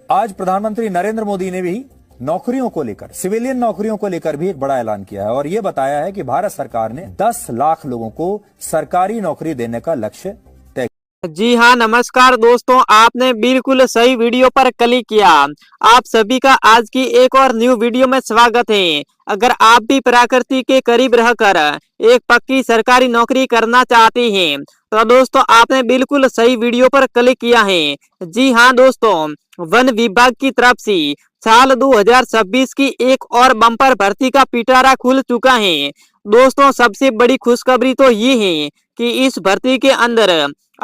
आज प्रधानमंत्री नरेंद्र मोदी ने भी नौकरियों को लेकर, सिविलियन नौकरियों को लेकर भी एक बड़ा ऐलान किया है और ये बताया है कि भारत सरकार ने 10 लाख लोगों को सरकारी नौकरी देने का लक्ष्य तय किया। जी हाँ, नमस्कार दोस्तों, आपने बिल्कुल सही वीडियो पर क्लिक किया। आप सभी का आज की एक और न्यू वीडियो में स्वागत है। अगर आप भी प्रकृति के करीब रहकर एक पक्की सरकारी नौकरी करना चाहते हैं तो दोस्तों आपने बिल्कुल सही वीडियो पर क्लिक किया है। जी हाँ दोस्तों, वन विभाग की तरफ से साल 2026 की एक और बम्पर भर्ती का पिटारा खुल चुका है। दोस्तों सबसे बड़ी खुशखबरी तो ये है कि इस भर्ती के अंदर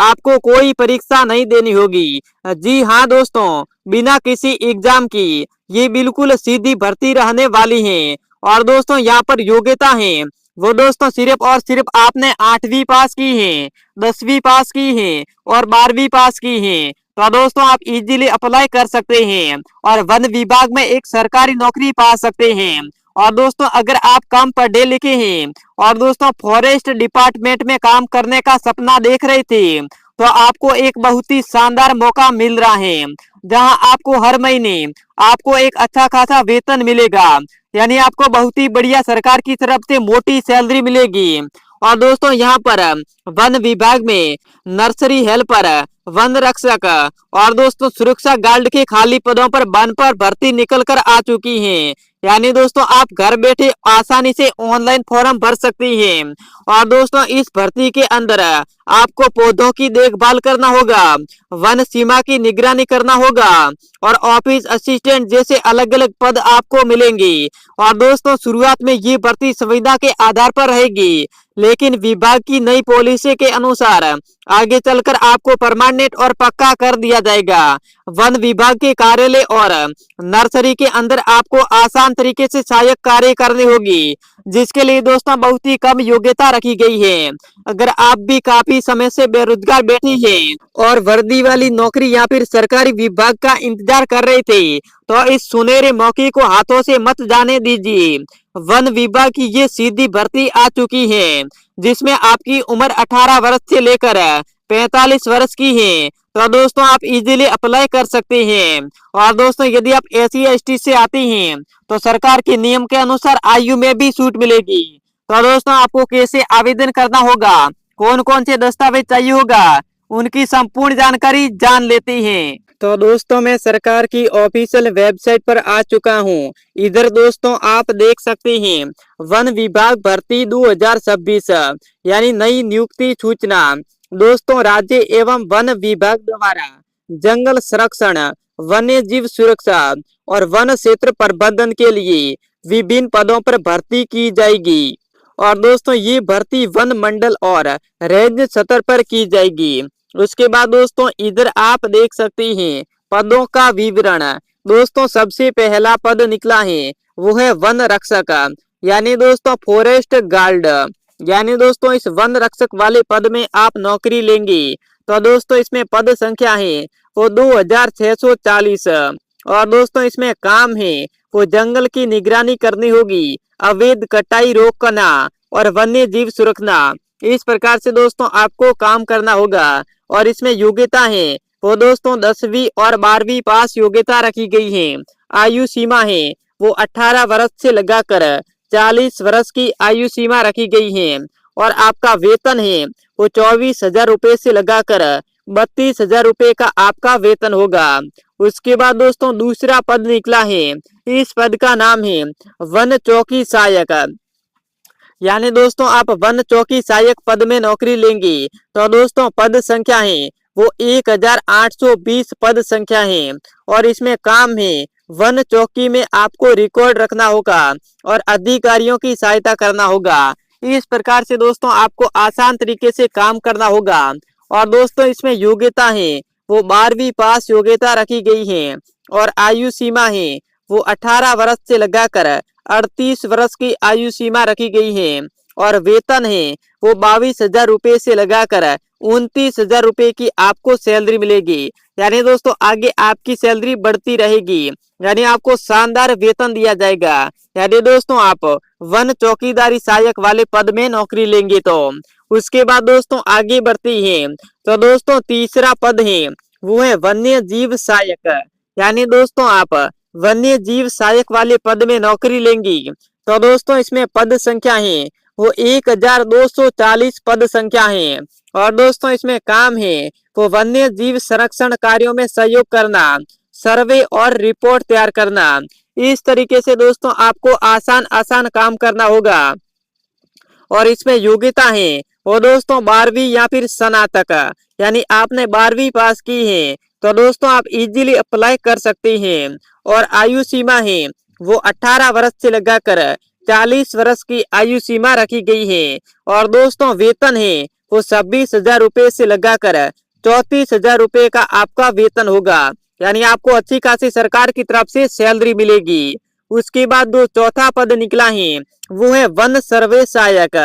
आपको कोई परीक्षा नहीं देनी होगी। जी हाँ दोस्तों, बिना किसी एग्जाम की ये बिल्कुल सीधी भर्ती रहने वाली है। और दोस्तों यहाँ पर योग्यता है वो दोस्तों सिर्फ और सिर्फ आपने 8वीं पास की है, 10वीं पास की है और 12वीं पास की है तो दोस्तों आप इजीली अप्लाई कर सकते हैं और वन विभाग में एक सरकारी नौकरी पा सकते हैं। और दोस्तों अगर आप कम पढ़े लिखे हैं और दोस्तों फॉरेस्ट डिपार्टमेंट में काम करने का सपना देख रहे थे तो आपको एक बहुत ही शानदार मौका मिल रहा है, जहां आपको हर महीने आपको एक अच्छा खासा वेतन मिलेगा। यानी आपको बहुत ही बढ़िया सरकार की तरफ से मोटी सैलरी मिलेगी। और दोस्तों यहाँ पर वन विभाग में नर्सरी हेल्पर, वन रक्षक और दोस्तों सुरक्षा गार्ड के खाली पदों पर वन पर भर्ती निकल कर आ चुकी है। यानी दोस्तों आप घर बैठे आसानी से ऑनलाइन फॉर्म भर सकती हैं। और दोस्तों इस भर्ती के अंदर आपको पौधों की देखभाल करना होगा, वन सीमा की निगरानी करना होगा और ऑफिस असिस्टेंट जैसे अलग अलग पद आपको मिलेंगे। और दोस्तों शुरुआत में ये भर्ती संविदा के आधार पर रहेगी, लेकिन विभाग की नई पॉलिसी के अनुसार आगे चलकर आपको परमानेंट और पक्का कर दिया जाएगा। वन विभाग के कार्यालय और नर्सरी के अंदर आपको आसान तरीके से सहायक कार्य करनी होगी, जिसके लिए दोस्तों बहुत ही कम योग्यता रखी गई है। अगर आप भी काफी समय से बेरोजगार बैठे हैं और वर्दी वाली नौकरी या फिर सरकारी विभाग का इंतजार कर रहे थे तो इस सुनहरे मौके को हाथों से मत जाने दीजिए। वन विभाग की ये सीधी भर्ती आ चुकी है, जिसमें आपकी उम्र 18 वर्ष से लेकर 45 वर्ष की है तो दोस्तों आप इजीली अप्लाई कर सकते हैं। और दोस्तों यदि आप SC/ST से आते हैं तो सरकार के नियम के अनुसार आयु में भी छूट मिलेगी। तो दोस्तों आपको कैसे आवेदन करना होगा, कौन कौन से दस्तावेज चाहिए होगा, उनकी संपूर्ण जानकारी जान लेते हैं। तो दोस्तों मैं सरकार की ऑफिशियल वेबसाइट पर आ चुका हूँ। इधर दोस्तों आप देख सकते हैं वन विभाग भर्ती 2026 यानी नई नियुक्ति सूचना। दोस्तों राज्य एवं वन विभाग द्वारा जंगल संरक्षण, वन्य जीव सुरक्षा और वन क्षेत्र प्रबंधन के लिए विभिन्न पदों पर भर्ती की जाएगी। और दोस्तों ये भर्ती वन मंडल और रेंज स्तर पर की जाएगी। उसके बाद दोस्तों इधर आप देख सकते हैं पदों का विवरण। दोस्तों सबसे पहला पद निकला है वो है वन रक्षक, यानी दोस्तों फॉरेस्ट गार्ड। यानी दोस्तों इस वन रक्षक वाले पद में आप नौकरी लेंगे तो दोस्तों इसमें पद संख्या है वो 2640। और दोस्तों इसमें काम है वो जंगल की निगरानी करनी होगी, अवैध कटाई रोकना और वन्य जीव सुरक्षा। इस प्रकार से दोस्तों आपको काम करना होगा। और इसमें योग्यता है वो दोस्तों 10वीं और 12वीं पास योग्यता रखी गई है। आयु सीमा है वो 18 वर्ष से लगाकर 40 वर्ष की आयु सीमा रखी गई है। और आपका वेतन है वो 24,000 रुपए से लगाकर 32,000 रुपए का आपका वेतन होगा। उसके बाद दोस्तों दूसरा पद निकला है, इस पद का नाम है वन चौकी सहायक। यानी दोस्तों आप वन चौकी सहायक पद में नौकरी लेंगे तो दोस्तों पद संख्या है वो 1820 पद संख्या है। और इसमें काम है वन चौकी में आपको रिकॉर्ड रखना होगा और अधिकारियों की सहायता करना होगा। इस प्रकार से दोस्तों आपको आसान तरीके से काम करना होगा। और दोस्तों इसमें योग्यता है वो 12वीं पास योग्यता रखी गई है और आयु सीमा है वो 18 वर्ष से लगाकर 38 वर्ष की आयु सीमा रखी गई है। और वेतन है वो 22,000 रुपए से लगाकर 29,000 रुपए की आपको सैलरी मिलेगी। यानी दोस्तों आगे आपकी सैलरी बढ़ती रहेगी, यानी आपको शानदार वेतन दिया जाएगा। यानी दोस्तों आप वन चौकीदारी सहायक वाले पद में नौकरी लेंगे तो उसके बाद दोस्तों आगे बढ़ती है तो दोस्तों तीसरा पद है वो है वन्य जीव सहायक। यानी दोस्तों आप वन्य जीव सहायक वाले पद में नौकरी लेंगी। तो दोस्तों इसमें पद संख्या है वो 1240 पद संख्या है। और दोस्तों इसमें काम है वो वन्य जीव संरक्षण कार्यों में सहयोग करना, सर्वे और रिपोर्ट तैयार करना। इस तरीके से दोस्तों आपको आसान आसान काम करना होगा। और इसमें योग्यता है वो दोस्तों 12वीं या फिर स्नातक, यानी आपने 12वीं पास की है तो दोस्तों आप इजीली अप्लाई कर सकते हैं। और आयु सीमा है वो 18 वर्ष से लगाकर 40 वर्ष की आयु सीमा रखी गई है। और दोस्तों वेतन है वो 26,000 रुपए से लगाकर 34,000 रुपए का आपका वेतन होगा, यानी आपको अच्छी खासी सरकार की तरफ से सैलरी मिलेगी। उसके बाद जो चौथा पद निकला है वो है वन सर्वे सहायक।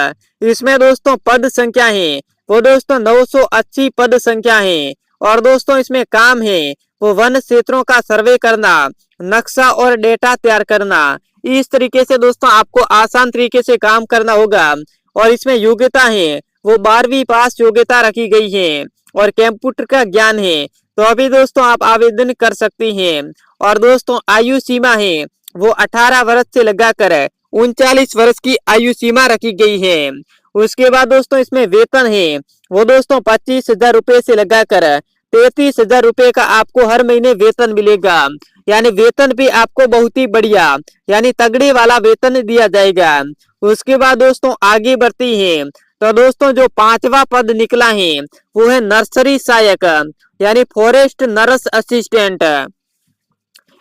इसमें दोस्तों पद संख्या है वो दोस्तों 980 पद संख्या है। और दोस्तों इसमें काम है वो वन क्षेत्रों का सर्वे करना, नक्शा और डेटा तैयार करना। इस तरीके से दोस्तों आपको आसान तरीके से काम करना होगा। और इसमें योग्यता है वो 12वीं पास योग्यता रखी गई है और कंप्यूटर का ज्ञान है। तो अभी दोस्तों आप आवेदन कर सकती हैं। और दोस्तों आयु सीमा है वो 18 वर्ष से लगाकर 39 वर्ष की आयु सीमा रखी गई है। उसके बाद दोस्तों इसमें वेतन है वो दोस्तों 25,000 रुपए से लगाकर 33,000 रुपए का आपको हर महीने वेतन मिलेगा, यानी वेतन भी आपको बहुत ही बढ़िया यानी तगड़े वाला वेतन दिया जाएगा। उसके बाद दोस्तों आगे बढ़ती है तो दोस्तों जो 5वां पद निकला है वो है नर्सरी सहायक, यानी फॉरेस्ट नर्स असिस्टेंट।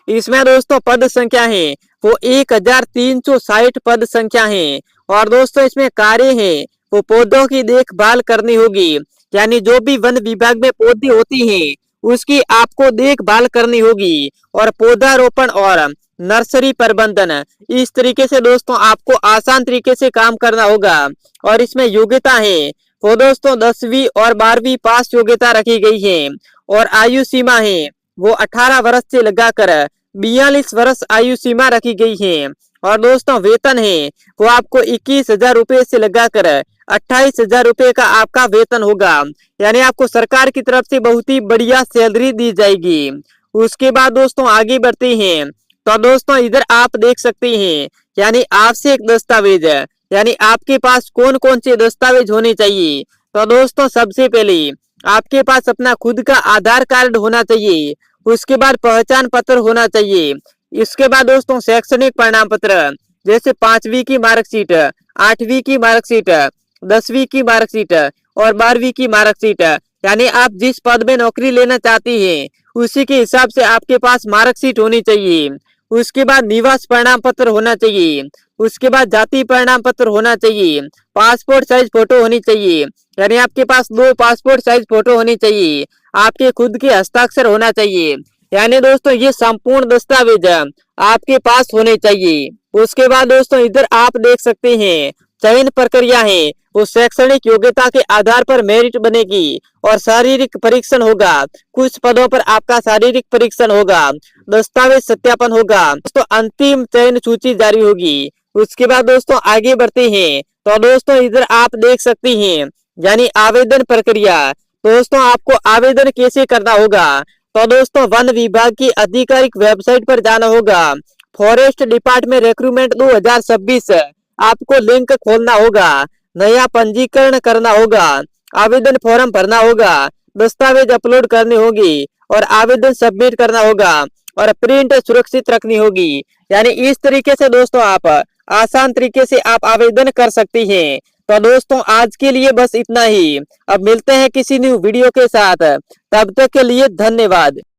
इसमें दोस्तों पद संख्या है वो 1360 पद संख्या है। और दोस्तों इसमें कार्य है वो पौधों की देखभाल करनी होगी, यानी जो भी वन विभाग में पौधे होती हैं उसकी आपको देखभाल करनी होगी। और पौधारोपण और नर्सरी प्रबंधन, इस तरीके से दोस्तों आपको आसान तरीके से काम करना होगा। और इसमें योग्यता है वो दोस्तों 10वीं और 12वीं पास योग्यता रखी गई है। और आयु सीमा है वो 18 वर्ष से लगाकर 42 वर्ष आयु सीमा रखी गई है। और दोस्तों वेतन है वो आपको 21,000 रुपए से लगाकर 28,000 रुपए का आपका वेतन होगा, यानी आपको सरकार की तरफ से बहुत ही बढ़िया सैलरी दी जाएगी। उसके बाद दोस्तों आगे बढ़ते हैं तो दोस्तों इधर आप देख सकते हैं यानी आवश्यक दस्तावेज, यानी आपके पास कौन कौन से दस्तावेज होने चाहिए। तो दोस्तों सबसे पहले आपके पास अपना खुद का आधार कार्ड होना चाहिए। उसके बाद पहचान पत्र होना चाहिए। इसके बाद दोस्तों शैक्षणिक प्रमाण पत्र जैसे 5वीं की मार्कशीट, 8वीं की मार्कशीट, 10वीं की मार्कशीट और 12वीं की मार्कशीट, यानी आप जिस पद में नौकरी लेना चाहती हैं उसी के हिसाब से आपके पास मार्कशीट होनी चाहिए। उसके बाद निवास प्रमाण पत्र होना चाहिए। उसके बाद जाति प्रमाण पत्र होना चाहिए। पासपोर्ट साइज फोटो होनी चाहिए, यानी आपके पास 2 पासपोर्ट साइज फोटो होनी चाहिए। आपके खुद के हस्ताक्षर होना चाहिए, यानी दोस्तों ये संपूर्ण दस्तावेज आपके पास होने चाहिए। उसके बाद दोस्तों इधर आप देख सकते हैं चयन प्रक्रिया है वो शैक्षणिक योग्यता के आधार पर मेरिट बनेगी और शारीरिक परीक्षण होगा। कुछ पदों पर आपका शारीरिक परीक्षण होगा, दस्तावेज सत्यापन होगा, तो अंतिम चयन सूची जारी होगी। उसके बाद दोस्तों आगे बढ़ते हैं तो दोस्तों इधर आप देख सकते हैं यानी आवेदन प्रक्रिया। दोस्तों आपको आवेदन कैसे करना होगा तो दोस्तों वन विभाग की आधिकारिक वेबसाइट पर जाना होगा। फॉरेस्ट डिपार्टमेंट रिक्रूटमेंट 2026 आपको लिंक खोलना होगा, नया पंजीकरण करना होगा, आवेदन फॉर्म भरना होगा, दस्तावेज अपलोड करने होगी और आवेदन सबमिट करना होगा और प्रिंट सुरक्षित रखनी होगी। यानी इस तरीके से दोस्तों आप आसान तरीके से आप आवेदन कर सकती हैं। तो दोस्तों आज के लिए बस इतना ही। अब मिलते हैं किसी न्यू वीडियो के साथ, तब तक के लिए धन्यवाद।